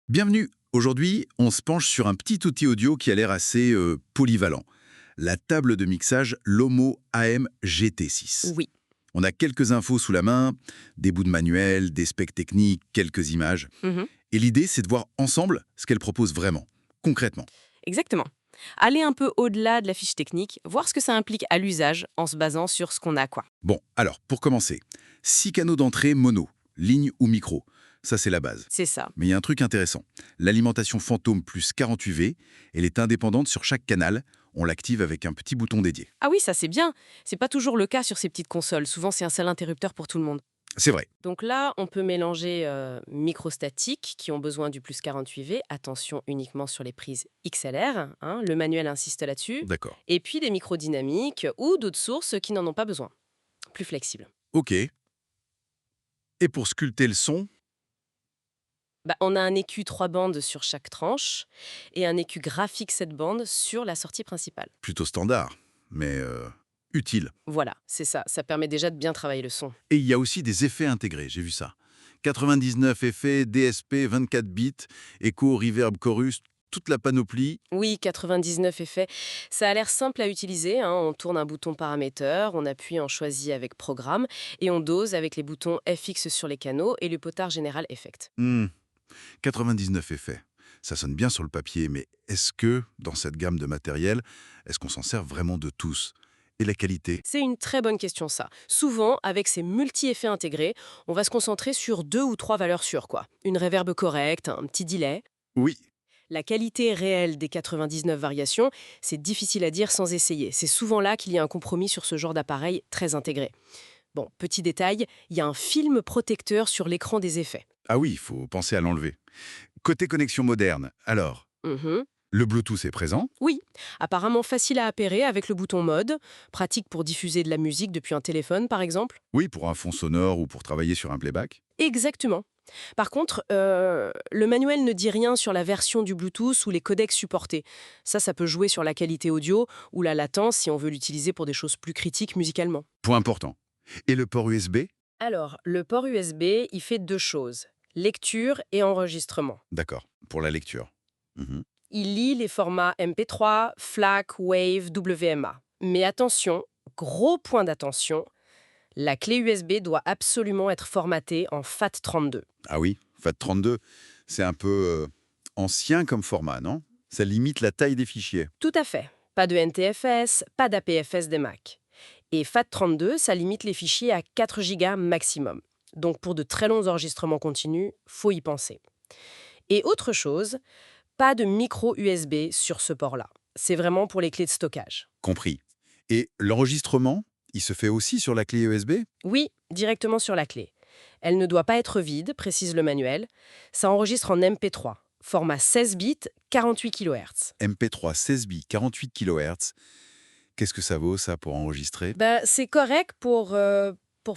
Bienvenue. Aujourd'hui, on se penche sur un petit outil audio qui a l'air assez polyvalent. La table de mixage Lomo AM GT6. Oui, On a quelques infos sous la main, des bouts de manuel, des specs techniques, quelques images. mhm, Et l'idée, c'est de voir ensemble ce qu'elle propose vraiment, concrètement. exactement. Aller un peu au-delà de la fiche technique, voir ce que ça implique à l'usage en se basant sur ce qu'on a, quoi. Bon, alors, pour commencer, 6 canaux d'entrée mono, ligne ou micro. Ça, c'est la base. C'est ça. Mais il y a un truc intéressant. L'alimentation fantôme plus 48V, elle est indépendante sur chaque canal. On l'active avec un petit bouton dédié. Ah oui, ça c'est bien. C'est pas toujours le cas sur ces petites consoles. Souvent, c'est un seul interrupteur pour tout le monde. C'est vrai. Donc là, on peut mélanger microstatiques qui ont besoin du plus 48V. Attention uniquement sur les prises XLR. Hein, le manuel insiste là-dessus. D'accord. Et puis des microdynamiques ou d'autres sources qui n'en ont pas besoin. Plus flexibles. Ok. Et pour sculpter le son, Bah, on a un écu 3 bandes sur chaque tranche et un écu graphique 7 bandes sur la sortie principale. plutôt standard, mais utile. Voilà, c'est ça. Ça permet déjà de bien travailler le son. Et il y a aussi des effets intégrés, j'ai vu ça. 99 effets, DSP, 24 bits, Echo, Reverb, Chorus, toute la panoplie. Oui, 99 effets. Ça a l'air simple à utiliser, hein. On tourne un bouton paramètre, on appuie en choisit avec programme et on dose avec les boutons FX sur les canaux et le potard général Effect. Hmm, 99 effets. Ça sonne bien sur le papier, mais est-ce que, dans cette gamme de matériel, est-ce qu'on s'en sert vraiment de tous? Et la qualité? C'est une très bonne question ça. Souvent, avec ces multi-effets intégrés, on va se concentrer sur 2 ou 3 valeurs sûres, quoi. Une reverb correcte, un petit delay. Oui. La qualité réelle des 99 variations, c'est difficile à dire sans essayer. C'est souvent là qu'il y a un compromis sur ce genre d'appareil très intégré. Bon, petit détail, il y a un film protecteur sur l'écran des effets. Ah oui, il faut penser à l'enlever. Côté connexion moderne, alors, Mhm. le Bluetooth est présent? Oui, apparemment facile à appairer avec le bouton mode, pratique pour diffuser de la musique depuis un téléphone par exemple. Oui, pour un fond sonore ou pour travailler sur un playback. Exactement. Par contre, le manuel ne dit rien sur la version du Bluetooth ou les codecs supportés. Ça peut jouer sur la qualité audio ou la latence si on veut l'utiliser pour des choses plus critiques musicalement. Point important. Et le port USB? Alors, le port USB, il fait 2 choses, lecture et enregistrement. D'accord, pour la lecture. Mhm. Il lit les formats MP3, FLAC, WAV, WMA. Mais attention, gros point d'attention, la clé USB doit absolument être formatée en FAT32. Ah oui, FAT32, c'est un peu ancien comme format, non? Ça limite la taille des fichiers. Tout à fait. Pas de NTFS, pas d'APFS des Mac. Et FAT32, ça limite les fichiers à 4 Go maximum. Donc pour de très longs enregistrements continus, faut y penser. Et autre chose, pas de micro USB sur ce port-là. C'est vraiment pour les clés de stockage. Compris. Et l'enregistrement, il se fait aussi sur la clé USB? Oui, directement sur la clé. Elle ne doit pas être vide, précise le manuel. Ça enregistre en MP3, format 16 bits, 48 kHz. MP3 16 bits, 48 kHz. Qu'est-ce que ça vaut, ça, pour enregistrer? Ben, c'est correct pour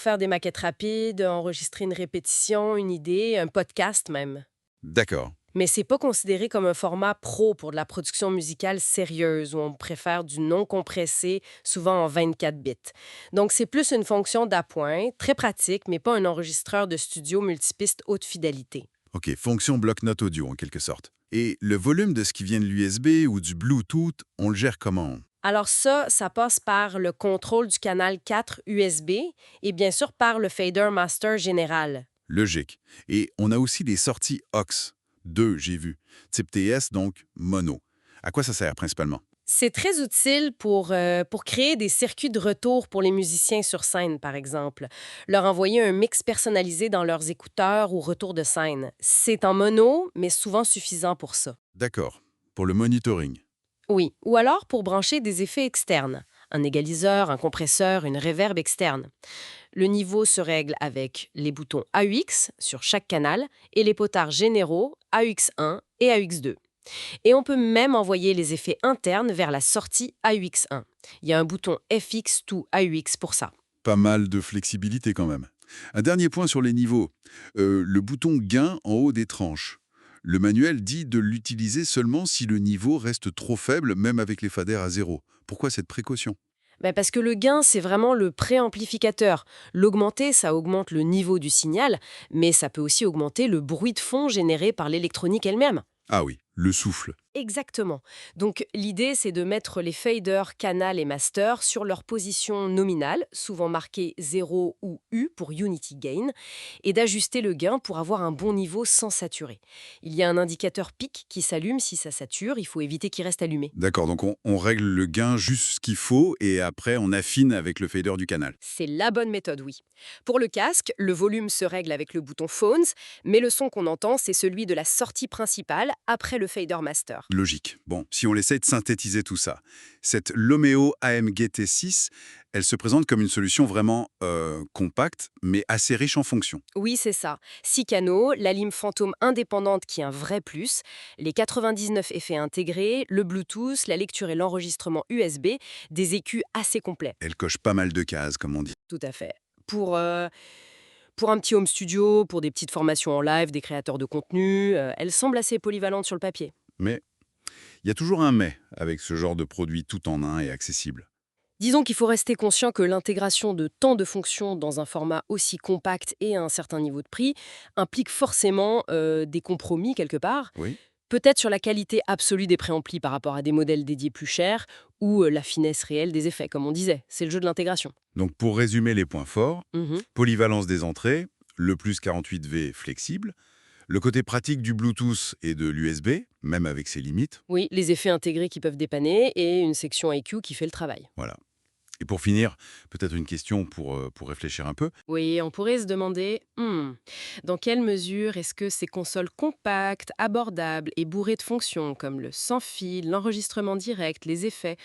faire des maquettes rapides, enregistrer une répétition, une idée, un podcast même. D'accord. Mais c'est pas considéré comme un format pro pour de la production musicale sérieuse où on préfère du non compressé, souvent en 24 bits. Donc c'est plus une fonction d'appoint, très pratique, mais pas un enregistreur de studio multipiste haute fidélité. Ok, fonction bloc-notes audio, en quelque sorte. Et le volume de ce qui vient de l'USB ou du Bluetooth, on le gère comment? Alors ça passe par le contrôle du canal 4 USB et bien sûr par le fader master général. Logique. Et on a aussi des sorties aux. Deux, j'ai vu. Type TS, donc mono. À quoi ça sert principalement? C'est très utile pour créer des circuits de retour pour les musiciens sur scène, par exemple. Leur envoyer un mix personnalisé dans leurs écouteurs ou retour de scène. C'est en mono, mais souvent suffisant pour ça. D'accord. Pour le monitoring. Oui, ou alors pour brancher des effets externes. Un égaliseur, un compresseur, une réverb externe. Le niveau se règle avec les boutons AUX sur chaque canal et les potards généraux AUX1 et AUX2. Et on peut même envoyer les effets internes vers la sortie AUX1. Il y a un bouton FX to AUX pour ça. Pas mal de flexibilité quand même. Un dernier point sur les niveaux. Le bouton gain en haut des tranches. Le manuel dit de l'utiliser seulement si le niveau reste trop faible, même avec les faders à zéro. Pourquoi cette précaution? Parce que le gain, c'est vraiment le préamplificateur. L'augmenter, ça augmente le niveau du signal, mais ça peut aussi augmenter le bruit de fond généré par l'électronique elle-même. Ah oui, le souffle. Exactement. Donc l'idée, c'est de mettre les faders, canal et master sur leur position nominale, souvent marquée 0 ou U pour Unity Gain, et d'ajuster le gain pour avoir un bon niveau sans saturer. Il y a un indicateur pic qui s'allume si ça sature, il faut éviter qu'il reste allumé. D'accord, donc on règle le gain juste ce qu'il faut et après on affine avec le fader du canal. C'est la bonne méthode, oui. Pour le casque, le volume se règle avec le bouton Phones, mais le son qu'on entend, c'est celui de la sortie principale après le fader master. Logique. Bon, si on essaie de synthétiser tout ça, cette Lomeo AM-GT6, elle se présente comme une solution vraiment compacte, mais assez riche en fonctions. Oui, c'est ça. 6 canaux, la lime fantôme indépendante qui est un vrai plus, les 99 effets intégrés, le Bluetooth, la lecture et l'enregistrement USB, des écus assez complets. Elle coche pas mal de cases, comme on dit. Tout à fait. Pour, euh, pour un petit home studio, pour des petites formations en live, des créateurs de contenu, elle semble assez polyvalente sur le papier. Mais il y a toujours un mais avec ce genre de produit tout en un et accessible. Disons qu'il faut rester conscient que l'intégration de tant de fonctions dans un format aussi compact et à un certain niveau de prix implique forcément des compromis quelque part. Oui. Peut-être sur la qualité absolue des préamplis par rapport à des modèles dédiés plus chers ou la finesse réelle des effets, comme on disait. C'est le jeu de l'intégration. Donc pour résumer les points forts, Mhm. polyvalence des entrées, le plus 48V flexible, le côté pratique du Bluetooth et de l'USB, même avec ses limites. Oui, les effets intégrés qui peuvent dépanner et une section IQ qui fait le travail. Voilà. Et pour finir, peut-être une question pour réfléchir un peu. Oui, on pourrait se demander, dans quelle mesure est-ce que ces consoles compactes, abordables et bourrées de fonctions comme le sans-fil, l'enregistrement direct, les effets,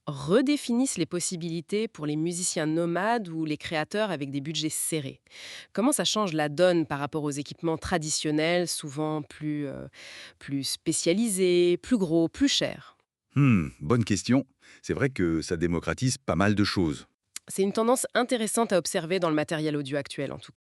redéfinissent les possibilités pour les musiciens nomades ou les créateurs avec des budgets serrés. Comment ça change la donne par rapport aux équipements traditionnels, souvent plus spécialisés, plus gros, plus chers? Bonne question. C'est vrai que ça démocratise pas mal de choses. C'est une tendance intéressante à observer dans le matériel audio actuel en tout cas.